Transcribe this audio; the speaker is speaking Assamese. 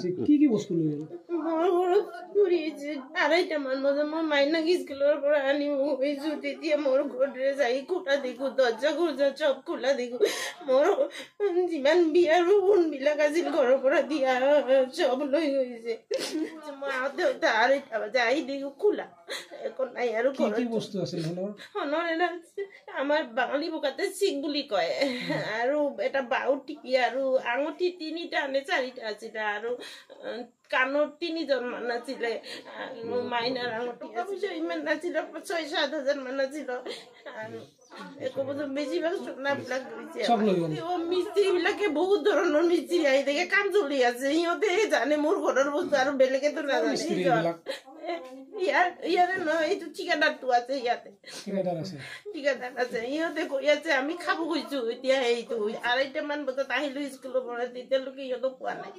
কি বস্তু লৈ গ'ল? মোৰ ঘৰত ফুৰিছে 2:30 মান বজাত মই মাইনাক স্কুলৰ পৰা আনি গৈছো তেতিয়া মোৰ ঘৰতে যাই খোলা দেখো দৰ্জা চব খোলা দেখো মোৰ যিমান বিয়াৰ সোণবিলাক আছিল ঘৰৰ পৰা দিয়া চব লৈ গৈছে মই আহোঁতে 2:30 বজাত আহি দেখো খোলা একো নাই আৰু কি বস্তু আছিল সোণৰ এটা আমাৰ বাঙালী বোকাতে চিক বুলি কয় আৰু এটা বাউটি আৰু আঙুঠি 3টা নে 4টা আছিল আৰু কাণৰ 3জন মান আছিলে আৰু মাইনাৰ আঙুঠি আছিলে ইমান নাছিল 6-7 হাজাৰ মান আছিল আৰু একো বছৰ বেছিভাগ সোণাবিলাক গৈছে মিস্ত্ৰীবিলাকে বহুত ধৰণৰ মিস্ত্ৰী আহি থাকে কাম চলি আছে সিহঁতে জানে মোৰ ঘৰৰ বস্তু আৰু বেলেগেতো নাজানে ইয়াৰে নহয় এইটো ঠিকাদাৰটো আছে ইয়াতে ঠিকাদাৰ আছে সিহঁতে কৈ আছে আমি খাব গৈছো এতিয়া সেইটো 2:30 মান বজাত আহিলো স্কুলৰ পৰা তেতিয়ালৈকে সিহঁতক পোৱা নাই